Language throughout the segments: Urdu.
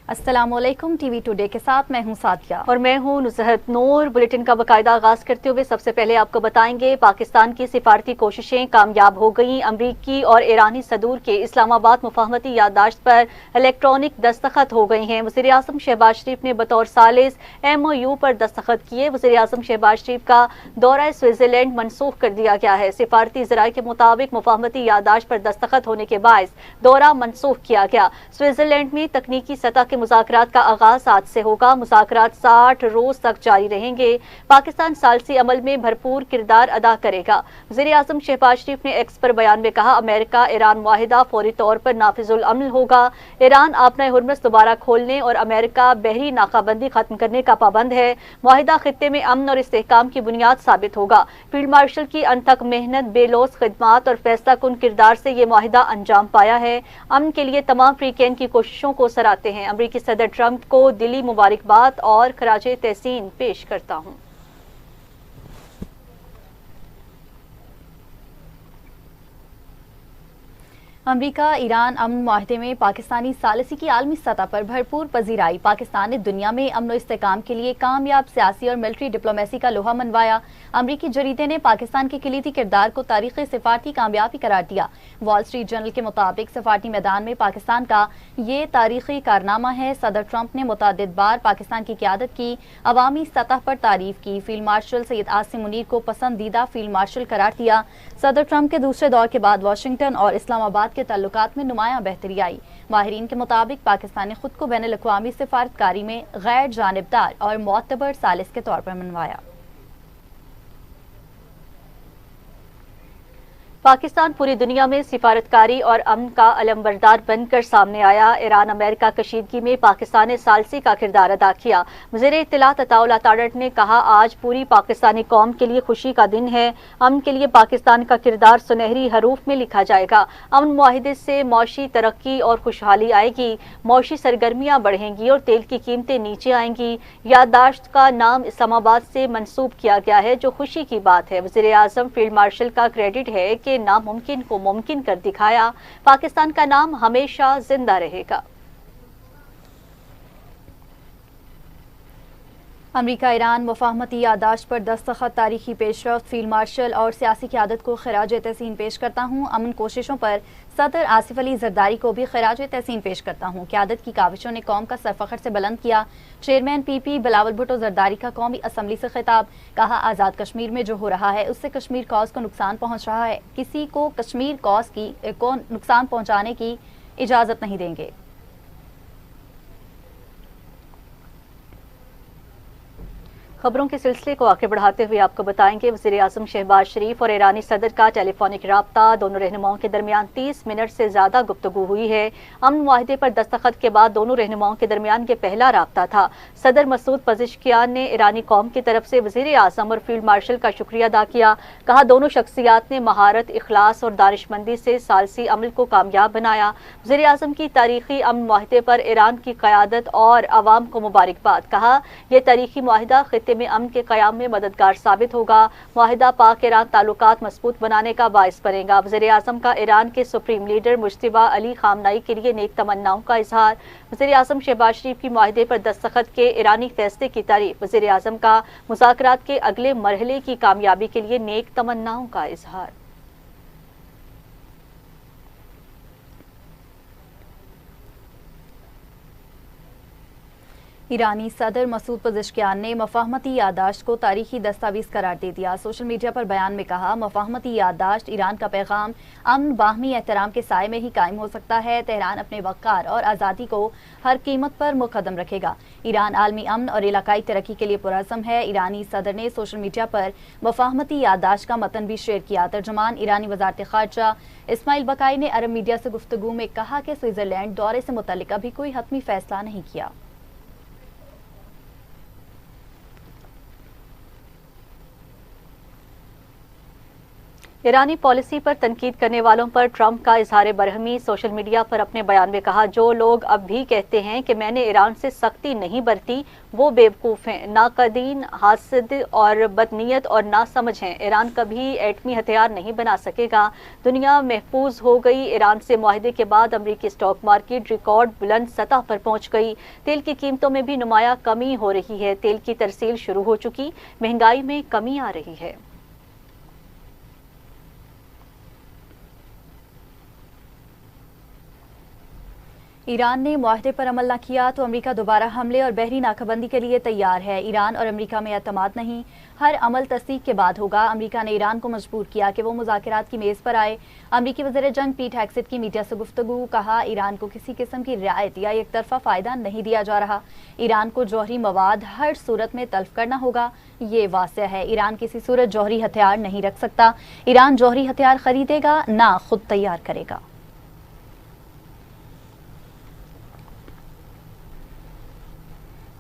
السلام علیکم، ٹی وی ٹوڈے کے ساتھ میں ہوں ساتھیہ اور میں ہوں نصحت نور۔ بلیٹن کا باقاعدہ آغاز کرتے ہوئے سب سے پہلے آپ کو بتائیں گے پاکستان کی سفارتی کوششیں کامیاب ہو گئیں۔ امریکی اور ایرانی صدور کے اسلام آباد مفاہمتی یادداشت پر الیکٹرانک دستخط ہو گئے ہیں۔ وزیر اعظم شہباز شریف نے بطور ثالث MOU پر دستخط کیے۔ وزیر اعظم شہباز شریف کا دورہ سوئٹزرلینڈ منسوخ کر دیا گیا ہے۔ سفارتی ذرائع کے مطابق مفاہمتی یادداشت پر دستخط ہونے کے باعث دورہ منسوخ کیا گیا۔ سوئٹزرلینڈ میں تکنیکی سطح کے مذاکرات کا آغاز آج سے ہوگا۔ مذاکرات 60 روز تک جاری رہیں گے۔ پاکستان ثالثی عمل میں بھرپور کردار ادا کرے گا۔ وزیر اعظم شہباز شریف نے ایکس پر بیان میں کہا، امریکہ ایران معاہدہ فوری طور پر نافذ العمل ہوگا۔ ایران آبنۂ ہرمز دوبارہ کھولنے اور امریکہ بحری ناکہ بندی ختم کرنے کا پابند ہے۔ معاہدہ خطے میں امن اور استحکام کی بنیاد ثابت ہوگا۔ فیلڈ مارشل کی انتھک محنت، بے لوث خدمات اور فیصلہ کن کردار سے یہ معاہدہ انجام پایا ہے۔ امن کے لیے تمام فریقین کی کوششوں کو سراہتے ہیں۔ امریکی صدر ٹرمپ کو دلی مبارکباد اور خراج تحسین پیش کرتا ہوں۔ امریکہ ایران امن معاہدے میں پاکستانی ثالثی کی عالمی سطح پر بھرپور پذیرائی۔ پاکستان نے دنیا میں امن و استحکام کے لیے کامیاب سیاسی اور ملٹری ڈپلومیسی کا لوہا منوایا۔ امریکی جریدے نے پاکستان کے کلیدی کردار کو تاریخی سفارتی کامیابی قرار دیا۔ وال اسٹریٹ جرنل کے مطابق سفارتی میدان میں پاکستان کا یہ تاریخی کارنامہ ہے۔ صدر ٹرمپ نے متعدد بار پاکستان کی قیادت کی عوامی سطح پر تعریف کی۔ فیلڈ مارشل سید عاصم منیر کو پسندیدہ فیلڈ مارشل قرار دیا۔ صدر ٹرمپ کے دوسرے دور کے بعد واشنگٹن اور اسلام آباد کے تعلقات میں نمایاں بہتری آئی۔ ماہرین کے مطابق پاکستان نے خود کو بین الاقوامی سفارتکاری میں غیر جانبدار اور معتبر ثالث کے طور پر منوایا۔ پاکستان پوری دنیا میں سفارتکاری اور امن کا علمبردار بن کر سامنے آیا۔ ایران امریکہ کشیدگی میں پاکستان نے ثالثی کا کردار ادا کیا۔ وزیر اطلاعات عطاءاللہ تارڑ نے کہا، آج پوری پاکستانی قوم کے لیے خوشی کا دن ہے۔ امن کے لیے پاکستان کا کردار سنہری حروف میں لکھا جائے گا۔ امن معاہدے سے معاشی ترقی اور خوشحالی آئے گی، معاشی سرگرمیاں بڑھیں گی اور تیل کی قیمتیں نیچے آئیں گی۔ یادداشت کا نام اسلام آباد سے منسوب کیا گیا ہے، جو خوشی کی بات ہے۔ وزیر اعظم فیلڈ مارشل کا کریڈٹ ہے کہ ناممکن کو ممکن کر دکھایا۔ پاکستان کا نام ہمیشہ زندہ رہے گا۔ امریکہ ایران مفاہمتی یادداشت پر دستخط تاریخی پیش رفت۔ فیلڈ مارشل اور سیاسی قیادت کو خراج تحسین پیش کرتا ہوں۔ امن کوششوں پر صدر آصف علی زرداری کو بھی خراج تحسین پیش کرتا ہوں۔ قیادت کی کاوشوں نے قوم کا سر فخر سے بلند کیا۔ چیئرمین PP بلاول بھٹو زرداری کا قومی اسمبلی سے خطاب، کہا، آزاد کشمیر میں جو ہو رہا ہے اس سے کشمیر کاز کو نقصان پہنچ رہا ہے۔ کسی کو کشمیر کاز کو نقصان پہنچانے کی اجازت نہیں دیں گے۔ خبروں کے سلسلے کو آگے بڑھاتے ہوئے آپ کو بتائیں گے وزیر اعظم شہباز شریف اور ایرانی صدر کا ٹیلی فونک رابطہ۔ دونوں رہنماؤں کے درمیان 30 منٹ سے زیادہ گفتگو ہوئی ہے۔ امن معاہدے پر دستخط کے بعد دونوں رہنماؤں کے درمیان یہ پہلا رابطہ تھا۔ صدر مسعود پزشکیان نے ایرانی قوم کی طرف سے وزیر اعظم اور فیلڈ مارشل کا شکریہ ادا کیا۔ کہا، دونوں شخصیات نے مہارت، اخلاص اور دانشمندی سے ثالثی عمل کو کامیاب بنایا۔ وزیر اعظم کی تاریخی امن معاہدے پر ایران کی قیادت اور عوام کو مبارکباد۔ کہا، یہ تاریخی معاہدہ خطے میں امن کے قیام میں مددگار ثابت ہوگا۔ معاہدہ پاک ایران تعلقات مضبوط بنانے کا باعث بنے گا۔ وزیر اعظم کا ایران کے سپریم لیڈر مجتبیٰ علی خامنائی کے لیے نیک تمناؤں کا اظہار۔ وزیر اعظم شہباز شریف کی معاہدے پر دستخط کے ایرانی فیصلے کی تعریف۔ وزیر اعظم کا مذاکرات کے اگلے مرحلے کی کامیابی کے لیے نیک تمناؤں کا اظہار۔ ایرانی صدر مسعود پزشکیان نے مفاہمتی یادداشت کو تاریخی دستاویز قرار دے دیا۔ سوشل میڈیا پر بیان میں کہا، مفاہمتی یادداشت ایران کا پیغام امن، باہمی احترام کے سائے میں ہی قائم ہو سکتا ہے۔ تہران اپنے وقار اور آزادی کو ہر قیمت پر مقدم رکھے گا۔ ایران عالمی امن اور علاقائی ترقی کے لیے پرعزم ہے۔ ایرانی صدر نے سوشل میڈیا پر مفاہمتی یادداشت کا متن بھی شیئر کیا۔ ترجمان ایرانی وزارت خارجہ اسماعیل بقائی نے عرب میڈیا سے گفتگو میں کہا کہ سوئٹزرلینڈ دورے سے متعلق ابھی کوئی حتمی فیصلہ نہیں کیا۔ ایرانی پالیسی پر تنقید کرنے والوں پر ٹرمپ کا اظہار برہمی۔ سوشل میڈیا پر اپنے بیان میں کہا، جو لوگ اب بھی کہتے ہیں کہ میں نے ایران سے سختی نہیں برتی وہ بیوقوف ہیں، ناقدین، حاسد اور بدنیت اور ناسمجھ ہیں۔ ایران کبھی ایٹمی ہتھیار نہیں بنا سکے گا۔ دنیا محفوظ ہو گئی۔ ایران سے معاہدے کے بعد امریکی اسٹاک مارکیٹ ریکارڈ بلند سطح پر پہنچ گئی۔ تیل کی قیمتوں میں بھی نمایاں کمی ہو رہی ہے۔ تیل کی ترسیل شروع ہو چکی، مہنگائی میں کمی آ رہی ہے۔ ایران نے معاہدے پر عمل نہ کیا تو امریکہ دوبارہ حملے اور بحری ناکہ بندی کے لیے تیار ہے۔ ایران اور امریکہ میں اعتماد نہیں، ہر عمل تصدیق کے بعد ہوگا۔ امریکہ نے ایران کو مجبور کیا کہ وہ مذاکرات کی میز پر آئے۔ امریکی وزیر جنگ پیٹ ہیگسیٹ کی میڈیا سے گفتگو، کہا ایران کو کسی قسم کی رعایت یا یک طرفہ فائدہ نہیں دیا جا رہا۔ ایران کو جوہری مواد ہر صورت میں تلف کرنا ہوگا، یہ واضح ہے۔ ایران کسی صورت جوہری ہتھیار نہیں رکھ سکتا۔ ایران جوہری ہتھیار خریدے گا نہ خود تیار کرے گا۔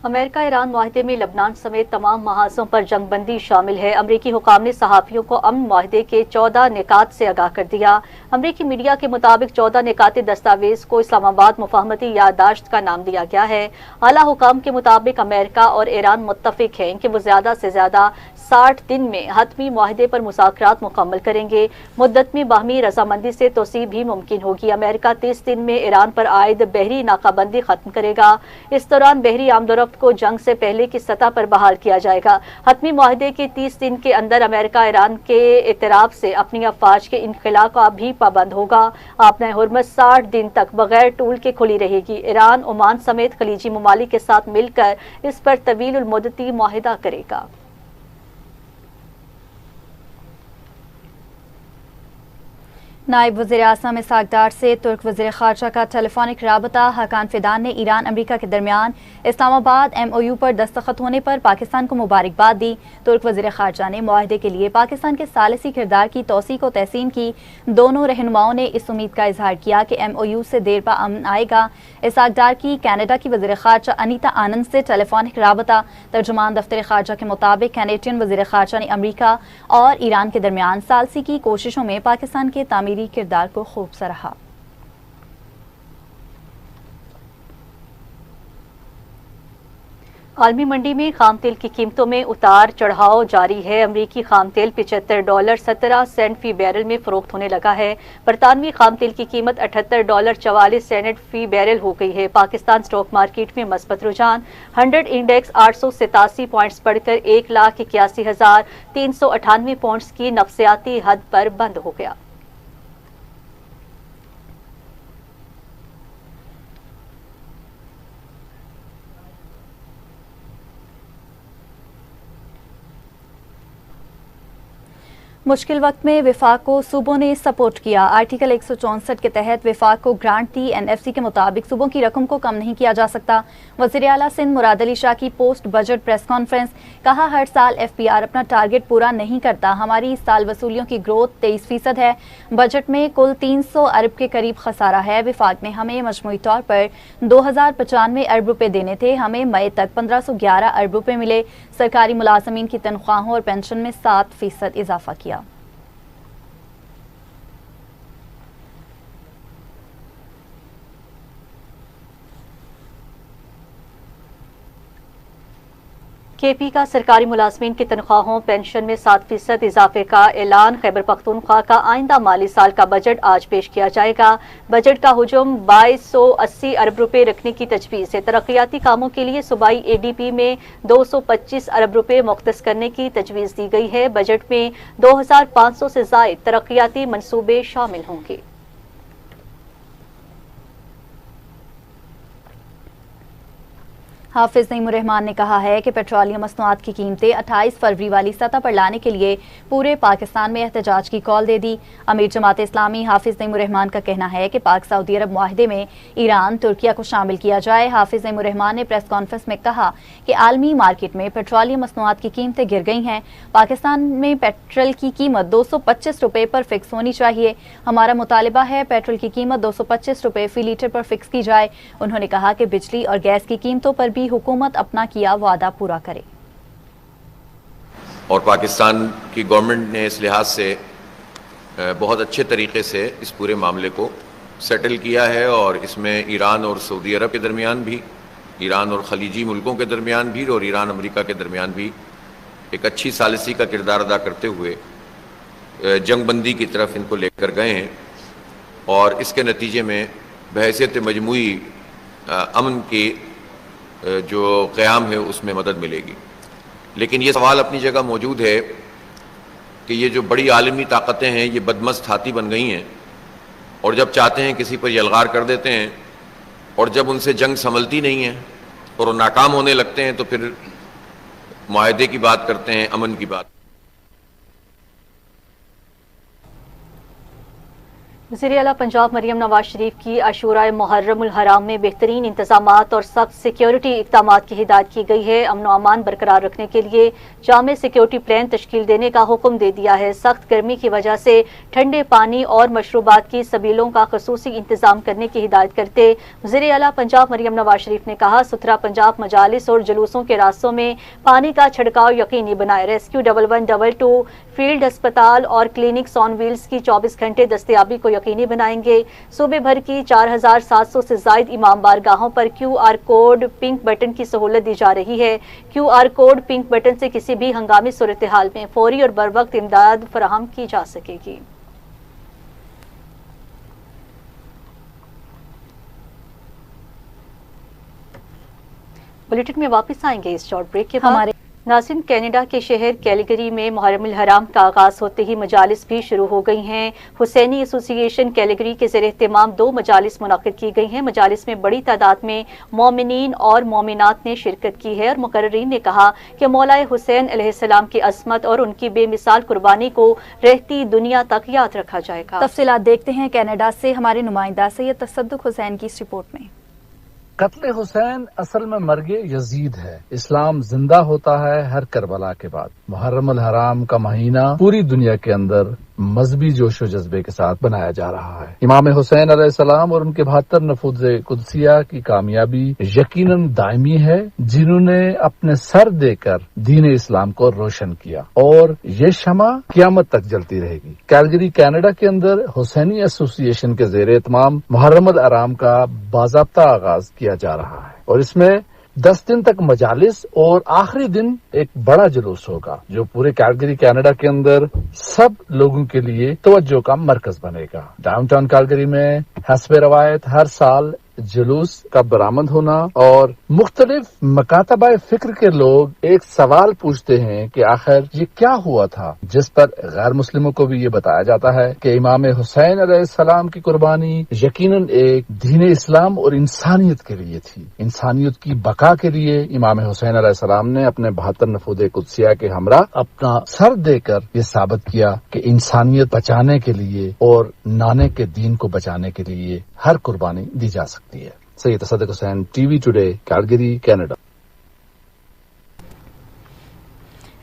امریکہ ایران معاہدے میں لبنان سمیت تمام محاذوں پر جنگ بندی شامل ہے۔ امریکی حکام نے صحافیوں کو امن معاہدے کے 14 نکات سے آگاہ کر دیا۔ امریکی میڈیا کے مطابق 14 نکاتی دستاویز کو اسلام آباد مفاہمتی یادداشت کا نام دیا گیا ہے۔ اعلیٰ حکام کے مطابق امریکہ اور ایران متفق ہیں کہ وہ زیادہ سے زیادہ 60 دن میں حتمی معاہدے پر مذاکرات مکمل کریں گے۔ مدت میں باہمی رضامندی سے توسیع بھی ممکن ہوگی۔ امریکہ 30 دن میں ایران پر عائد بحری ناکہ بندی ختم کرے گا۔ اس دوران بحری آمد و رفت کو جنگ سے پہلے کی سطح پر بحال کیا جائے گا۔ حتمی معاہدے کے 30 دن کے اندر امریکہ ایران کے اعتراف سے اپنی افواج کے انخلاء کا بھی پابند ہوگا۔ آبنۂ حرمت 60 دن تک بغیر ٹول کے کھلی رہے گی۔ ایران عمان سمیت خلیجی ممالک کے ساتھ مل کر اس پر طویل المدتی معاہدہ کرے گا۔ نائب وزیر اعظم اسحاق ڈار سے ترک وزیر خارجہ کا ٹیلی فونک رابطہ۔ حقان فیدان نے ایران امریکہ کے درمیان اسلام آباد MOU پر دستخط ہونے پر پاکستان کو مبارکباد دی۔ ترک وزیر خارجہ نے معاہدے کے لیے پاکستان کے ثالثی کردار کی توثیق و تحسین کی۔ دونوں رہنماؤں نے اس امید کا اظہار کیا کہ MOU سے دیر پا امن آئے گا۔ اسحاق ڈار کی کینیڈا کی وزیر خارجہ انیتا آنند سے ٹیلی فونک رابطہ۔ ترجمان دفتر خارجہ کے مطابق کینیڈین وزیر خارجہ نے امریکہ اور ایران کے درمیان ثالثی کی کوششوں میں پاکستان کے تعمیری کردار کو خوب سراہا۔ عالمی منڈی میں خام تیل کی قیمتوں میں اتار چڑھاؤ جاری ہے۔ امریکی خام تیل $75.17 فی بیرل میں فروخت ہونے لگا ہے۔ برطانوی خام تیل کی قیمت $78.44 فی بیرل ہو گئی ہے۔ پاکستان اسٹاک مارکیٹ میں مثبت رجحان، 100 انڈیکس 887 پوائنٹس بڑھ کر 1,81,398 پوائنٹس کی نفسیاتی حد پر بند ہو گیا۔ مشکل وقت میں وفاق کو صوبوں نے سپورٹ کیا۔ آرٹیکل 164 کے تحت وفاق کو گرانٹ دی۔ NFC کے مطابق صوبوں کی رقم کو کم نہیں کیا جا سکتا۔ وزیر اعلیٰ سندھ مراد علی شاہ کی پوسٹ بجٹ پریس کانفرنس، کہا ہر سال FPR اپنا ٹارگٹ پورا نہیں کرتا۔ ہماری اس سال وصولیوں کی گروتھ 23% ہے۔ بجٹ میں کل 300 ارب کے قریب خسارہ ہے۔ وفاق نے ہمیں مجموعی طور پر 2095 ارب روپے دینے تھے، ہمیں مئی تک 1511 ارب روپے ملے۔ سرکاری ملازمین کی تنخواہوں اور پینشن میں 7% اضافہ کیا۔ KP کا سرکاری ملازمین کی تنخواہوں پینشن میں 7% اضافے کا اعلان۔ خیبر پختونخوا کا آئندہ مالی سال کا بجٹ آج پیش کیا جائے گا۔ بجٹ کا حجم 2280 ارب روپے رکھنے کی تجویز ہے۔ ترقیاتی کاموں کے لیے صوبائی ADP میں 225 ارب روپے مختص کرنے کی تجویز دی گئی ہے۔ بجٹ میں 2500 سے زائد ترقیاتی منصوبے شامل ہوں گے۔ حافظ نعیم الرحمان نے کہا ہے کہ پیٹرولیم مصنوعات کی قیمتیں 28 فروری والی سطح پر لانے کے لیے پورے پاکستان میں احتجاج کی کال دے دی۔ امیر جماعت اسلامی حافظ نعیم الرحمان کا کہنا ہے کہ پاک سعودی عرب معاہدے میں ایران ترکیہ کو شامل کیا جائے۔ حافظ نعیم الرحمان نے پریس کانفرنس میں کہا کہ عالمی مارکیٹ میں پیٹرولیم مصنوعات کی قیمتیں گر گئی ہیں۔ پاکستان میں پیٹرول کی قیمت 225 روپے پر فکس ہونی چاہیے۔ ہمارا مطالبہ ہے پیٹرول کی قیمت 225 روپے فی لیٹر پر فکس کی جائے۔ انہوں نے کہا کہ بجلی اور گیس کی قیمتوں پر بھی حکومت اپنا کیا وعدہ پورا کرے۔ اور پاکستان کی گورنمنٹ نے اس لحاظ سے بہت اچھے طریقے سے اس پورے معاملے کو سیٹل کیا ہے، اور اس میں ایران اور سعودی عرب کے درمیان بھی، ایران اور خلیجی ملکوں کے درمیان بھی، اور ایران امریکہ کے درمیان بھی ایک اچھی ثالثی کا کردار ادا کرتے ہوئے جنگ بندی کی طرف ان کو لے کر گئے ہیں، اور اس کے نتیجے میں بحیثیت مجموعی امن کی جو قیام ہے اس میں مدد ملے گی۔ لیکن یہ سوال اپنی جگہ موجود ہے کہ یہ جو بڑی عالمی طاقتیں ہیں یہ بدمست ہاتھی بن گئی ہیں، اور جب چاہتے ہیں کسی پر یلغار کر دیتے ہیں، اور جب ان سے جنگ سنبھلتی نہیں ہے اور وہ ناکام ہونے لگتے ہیں تو پھر معاہدے کی بات کرتے ہیں، امن کی بات۔ وزیر اعلیٰ پنجاب مریم نواز شریف کی عاشورہ محرم الحرام میں بہترین انتظامات اور سخت سیکیورٹی اقدامات کی ہدایت کی گئی ہے۔ امن و امان برقرار رکھنے کے لیے جامع سیکیورٹی پلان تشکیل دینے کا حکم دے دیا ہے۔ سخت گرمی کی وجہ سے ٹھنڈے پانی اور مشروبات کی سبیلوں کا خصوصی انتظام کرنے کی ہدایت کرتے وزیر اعلیٰ پنجاب مریم نواز شریف نے کہا، ستھرا پنجاب مجالس اور جلوسوں کے راستوں میں پانی کا چھڑکاؤ یقینی بنائے۔ ریسکیو 1122 فیلڈ ہسپتال اور کلینکس آن ویلز کی 24 گھنٹے دستیابی کو یقینی بنائیں گے۔ صوبے بھر کی 4700 سے زائد امام بارگاہوں پر QR کوڈ پنک بٹن کی سہولت دی جا رہی ہے۔ QR کوڈ پنک بٹن سے کسی بھی ہنگامی صورتحال میں فوری اور بروقت امداد فراہم کی جا سکے گی۔ بلیٹن میں واپس آئیں گے اس شارٹ بریک کے بعد۔ ناظرین، کینیڈا کے شہر کیلگری میں محرم الحرام کا آغاز ہوتے ہی مجالس بھی شروع ہو گئی ہیں۔ حسینی ایسوسی ایشن کیلگری کے زیر اہتمام 2 مجالس منعقد کی گئی ہیں۔ مجالس میں بڑی تعداد میں مومنین اور مومنات نے شرکت کی ہے، اور مقررین نے کہا کہ مولا حسین علیہ السلام کی عظمت اور ان کی بے مثال قربانی کو رہتی دنیا تک یاد رکھا جائے گا۔ تفصیلات دیکھتے ہیں کینیڈا سے ہمارے نمائندہ سید تصدق حسین کی اس رپورٹ میں۔ قتل حسین اصل میں مرگ یزید ہے۔ اسلام زندہ ہوتا ہے ہر کربلا کے بعد۔ محرم الحرام کا مہینہ پوری دنیا کے اندر مذہبی جوش و جذبے کے ساتھ بنایا جا رہا ہے۔ امام حسین علیہ السلام اور ان کے 72 نفوذ قدسیہ کی کامیابی یقیناً دائمی ہے، جنہوں نے اپنے سر دے کر دین اسلام کو روشن کیا، اور یہ شمع قیامت تک جلتی رہے گی۔ کیلگری کینیڈا کے اندر حسینی ایسوسی ایشن کے زیر اہتمام محرم الحرام کا باضابطہ آغاز کیا جا رہا ہے، اور اس میں 10 دن تک مجالس اور آخری دن ایک بڑا جلوس ہوگا جو پورے کیلگری کینیڈا کے اندر سب لوگوں کے لیے توجہ کا مرکز بنے گا۔ ڈاؤن ٹاؤن کیلگری میں حسب روایت ہر سال جلوس کا برآمد ہونا، اور مختلف مکاتبہ فکر کے لوگ ایک سوال پوچھتے ہیں کہ آخر یہ کیا ہوا تھا، جس پر غیر مسلموں کو بھی یہ بتایا جاتا ہے کہ امام حسین علیہ السلام کی قربانی یقیناً ایک دین اسلام اور انسانیت کے لیے تھی۔ انسانیت کی بقا کے لیے امام حسین علیہ السلام نے اپنے 72 نفوذ قدسیہ کے ہمراہ اپنا سر دے کر یہ ثابت کیا کہ انسانیت بچانے کے لیے اور نانے کے دین کو بچانے کے لیے ہر قربانی دی جا سکتی ہے۔ Syed Tasaduq Hussain, T V today, Calgary, Canada.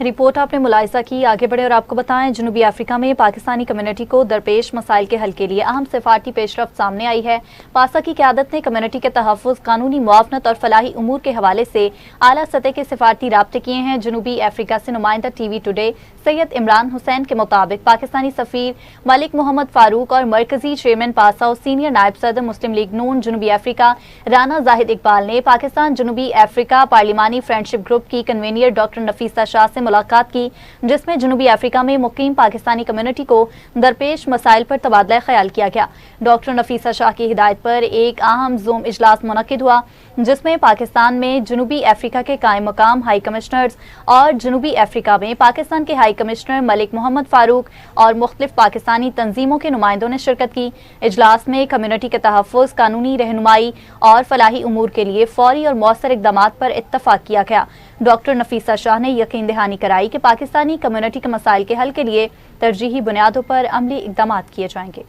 رپورٹ آپ نے ملاحظہ کی، آگے بڑھے اور آپ کو بتائیں جنوبی افریقہ میں پاکستانی کمیونٹی کو درپیش مسائل کے حل کے لیے اہم سفارتی پیش رفت سامنے آئی ہے۔ پاسا کی قیادت نے کمیونٹی کے تحفظ، قانونی معاونت اور فلاحی امور کے حوالے سے اعلیٰ سطح کے سفارتی رابطے کیے ہیں۔ جنوبی افریقہ سے نمائندہ ٹی وی ٹوڈے سید عمران حسین کے مطابق پاکستانی سفیر ملک محمد فاروق اور مرکزی چیئرمین پاسا اور سینئر نائب صدر مسلم لیگ نون جنوبی افریقہ رانا زاہد اقبال نے پاکستان جنوبی افریقہ پارلیمانی فرینڈشپ گروپ کی کنوینر ڈاکٹر نفیسہ شاہ سے ملاقات کی، جس میں جنوبی افریقہ میں مقیم پاکستانی کمیونٹی کو درپیش مسائل پر تبادلہ خیال کیا گیا۔ ڈاکٹر نفیسہ شاہ کی ہدایت پر ایک اہم زوم اجلاس منعقد ہوا، جس میں پاکستان میں جنوبی افریقہ کے قائم مقام ہائی کمشنرز اور جنوبی افریقہ میں پاکستان کے ہائی کمشنر ملک محمد فاروق اور مختلف پاکستانی تنظیموں کے نمائندوں نے شرکت کی۔ اجلاس میں کمیونٹی کے تحفظ، قانونی رہنمائی اور فلاحی امور کے لیے فوری اور مؤثر اقدامات پر اتفاق کیا گیا۔ ڈاکٹر نفیسہ شاہ نے یقین دہانی کرائی کہ پاکستانی کمیونٹی کے مسائل کے حل کے لیے ترجیحی بنیادوں پر عملی اقدامات کیے جائیں گے۔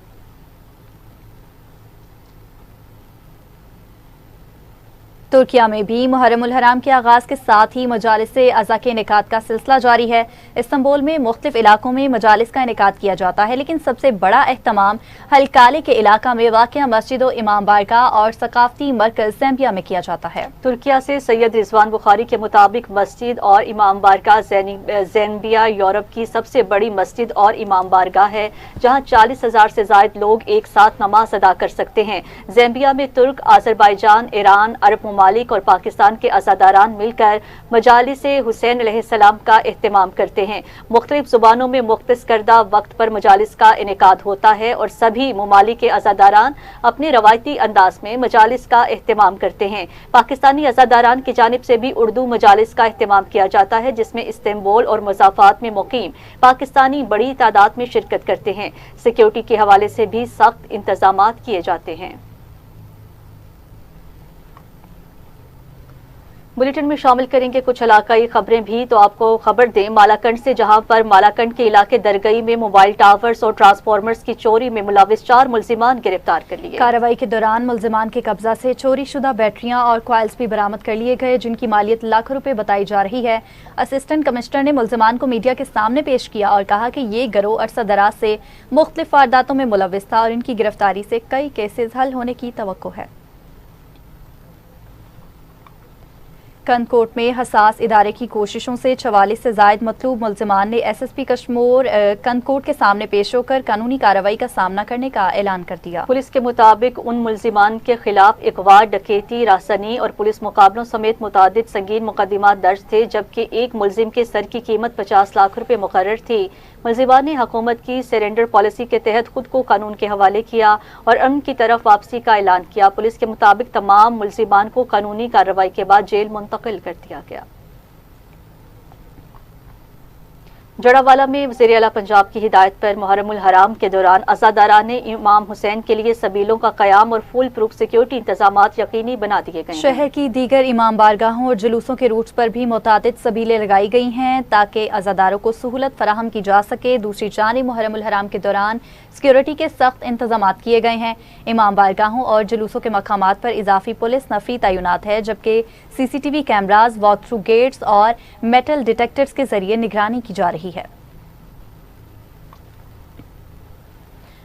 ترکیا میں بھی محرم الحرام کے آغاز کے ساتھ ہی مجالس اعضا کے انعقاد کا سلسلہ جاری ہے۔ استنبول میں مختلف علاقوں میں مجالس کا انعقاد کیا جاتا ہے، لیکن سب سے بڑا اہتمام ہلکالے کے علاقہ میں واقع مسجد و امام بارگاہ اور ثقافتی مرکز زیمبیا میں کیا جاتا ہے۔ ترکیا سے سید رضوان بخاری کے مطابق مسجد اور امام بارگاہ زیمبیا یورپ کی سب سے بڑی مسجد اور امام بارگاہ ہے، جہاں 40,000 سے زائد لوگ ایک ساتھ نماز ادا کر سکتے ہیں۔ زیمبیا میں ترک، آذربائیجان، ایران، عرب ممالک اور پاکستان کے عزاداران مل کر مجالس حسین علیہ السلام کا اہتمام کرتے ہیں۔ مختلف زبانوں میں مختص کردہ وقت پر مجالس کا انعقاد ہوتا ہے اور سبھی ممالک کے عزاداران اپنے روایتی انداز میں مجالس کا اہتمام کرتے ہیں۔ پاکستانی عزاداران کی جانب سے بھی اردو مجالس کا اہتمام کیا جاتا ہے، جس میں استنبول اور مضافات میں مقیم پاکستانی بڑی تعداد میں شرکت کرتے ہیں۔ سیکیورٹی کے حوالے سے بھی سخت انتظامات کیے جاتے ہیں۔ بلیٹن میں شامل کریں گے کچھ علاقائی خبریں بھی، تو آپ کو خبر دیں مالاکنڈ سے، جہاں پر مالاکنڈ کے علاقے درگئی میں موبائل ٹاورز اور ٹرانسفارمرز کی چوری میں ملوث 4 ملزمان گرفتار کر لیے۔ کارروائی کے دوران ملزمان کے قبضہ سے چوری شدہ بیٹریاں اور کوائلز بھی برآمد کر لیے گئے، جن کی مالیت لاکھوں روپے بتائی جا رہی ہے۔ اسسٹنٹ کمشنر نے ملزمان کو میڈیا کے سامنے پیش کیا اور کہا کہ یہ گروہ عرصہ دراز سے مختلف وارداتوں میں ملوث تھا اور ان کی گرفتاری سے کئی کیسز حل ہونے کی توقع ہے۔ کنکوٹ میں حساس ادارے کی کوششوں سے 44 سے زائد مطلوب ملزمان نے ایس ایس پی کشمور کنکوٹ کے سامنے پیش ہو کر قانونی کارروائی کا سامنا کرنے کا اعلان کر دیا۔ پولیس کے مطابق ان ملزمان کے خلاف اغوا، ڈکیتی، راسنی اور پولیس مقابلوں سمیت متعدد سنگین مقدمات درج تھے، جبکہ ایک ملزم کے سر کی قیمت 50 لاکھ روپے مقرر تھی۔ ملزمان نے حکومت کی سرنڈر پالیسی کے تحت خود کو قانون کے حوالے کیا اور امن کی طرف واپسی کا اعلان کیا۔ پولیس کے مطابق تمام ملزمان کو قانونی کارروائی کے بعد جیل منتقل کر دیا گیا۔ جڑاوالا میں وزیر اعلیٰ پنجاب کی ہدایت پر محرم الحرام کے دوران عزاداران امام حسین کے لیے سبیلوں کا قیام اور فول پروف سیکیورٹی انتظامات یقینی بنا دیے گئے ہیں۔ شہر کی دیگر امام بارگاہوں اور جلوسوں کے روٹس پر بھی متعدد سبیلیں لگائی گئی ہیں تاکہ عزاداروں کو سہولت فراہم کی جا سکے۔ دوسری جانب محرم الحرام کے دوران سیکیورٹی کے سخت انتظامات کیے گئے ہیں۔ امام بارگاہوں اور جلوسوں کے مقامات پر اضافی پولیس نفری تعینات ہے، جبکہ C C T V cameras, walk through gates اور میٹل ڈیٹیکٹرز کے ذریعے نگرانی کی جا رہی ہے۔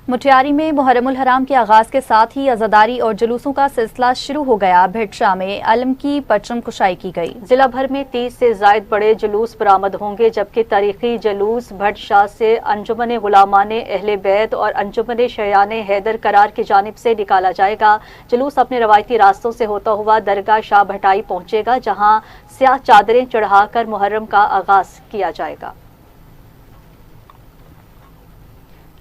مٹیاری میں محرم الحرام کے آغاز کے ساتھ ہی عزاداری اور جلوسوں کا سلسلہ شروع ہو گیا۔ بھٹ شاہ میں علم کی پرچم کشائی کی گئی۔ ضلع بھر میں 30 سے زائد بڑے جلوس برآمد ہوں گے، جبکہ تاریخی جلوس بھٹ شاہ سے انجمن غلامان اہل بیت اور انجمن شیعان حیدر قرار کی جانب سے نکالا جائے گا۔ جلوس اپنے روایتی راستوں سے ہوتا ہوا درگاہ شاہ بھٹائی پہنچے گا، جہاں سیاہ چادریں چڑھا کر محرم کا آغاز کیا جائے گا۔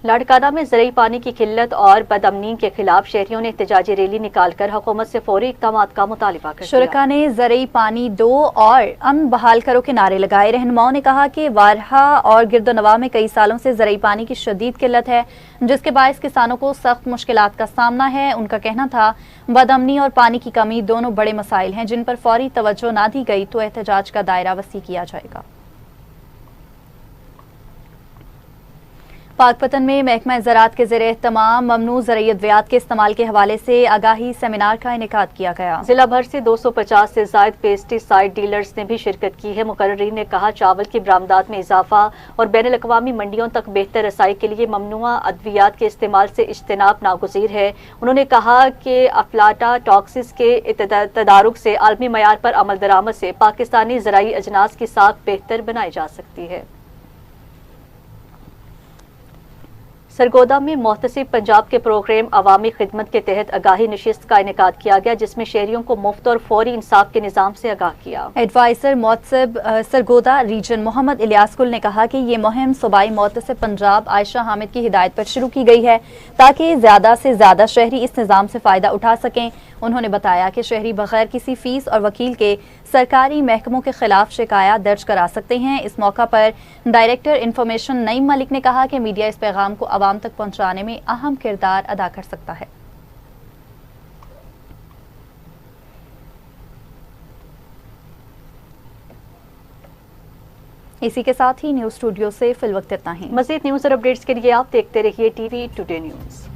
لاڑکانہ میں زرعی پانی کی قلت اور بدامنی کے خلاف شہریوں نے احتجاجی ریلی نکال کر حکومت سے فوری اقدامات کا مطالبہ کر دیا۔ شرکاء نے زرعی پانی دو اور امن بحال کرو کے نعرے لگائے۔ رہنماؤں نے کہا کہ وارہا اور گرد و نواح میں کئی سالوں سے زرعی پانی کی شدید قلت ہے، جس کے باعث کسانوں کو سخت مشکلات کا سامنا ہے۔ ان کا کہنا تھا بدامنی اور پانی کی کمی دونوں بڑے مسائل ہیں جن پر فوری توجہ نہ دی گئی تو احتجاج کا دائرہ وسیع کیا جائے گا۔ پاک پتن میں محکمہ زراعت کے زیر اہتمام ممنوع زرعی ادویات کے استعمال کے حوالے سے آگاہی سیمینار کا انعقاد کیا گیا۔ ضلع بھر سے 250 سے زائد پیسٹی سائیڈ ڈیلرز نے بھی شرکت کی ہے۔ مقررین نے کہا چاول کی برآمدات میں اضافہ اور بین الاقوامی منڈیوں تک بہتر رسائی کے لیے ممنوعہ ادویات کے استعمال سے اجتناب ناگزیر ہے۔ انہوں نے کہا کہ افلاٹا ٹاکسس کے تدارک سے عالمی معیار پر عمل درآمد سے پاکستانی زرعی اجناس کی ساکھ بہتر بنائی جا سکتی ہے۔ سرگودا میں محتسب پنجاب کے پروگرام عوامی خدمت کے تحت آگاہی نشست کا انعقاد کیا گیا، جس میں شہریوں کو مفت اور فوری انصاف کے نظام سے آگاہ کیا۔ ایڈوائزر محتسب سرگودا ریجن محمد الیاس گل نے کہا کہ یہ مہم صوبائی محتسب پنجاب عائشہ حامد کی ہدایت پر شروع کی گئی ہے تاکہ زیادہ سے زیادہ شہری اس نظام سے فائدہ اٹھا سکیں۔ انہوں نے بتایا کہ شہری بغیر کسی فیس اور وکیل کے سرکاری محکموں کے خلاف شکایات درج کرا سکتے ہیں۔ اس موقع پر ڈائریکٹر انفارمیشن نعیم ملک نے کہا کہ میڈیا اس پیغام کو عوام تک پہنچانے میں اہم کردار ادا کر سکتا ہے۔ اسی کے ساتھ ہی نیوز اسٹوڈیو سے فی الوقت اتنا ہی۔ مزید نیوز اور اپڈیٹس کے لیے آپ دیکھتے رہیے ٹی وی ٹوڈے نیوز۔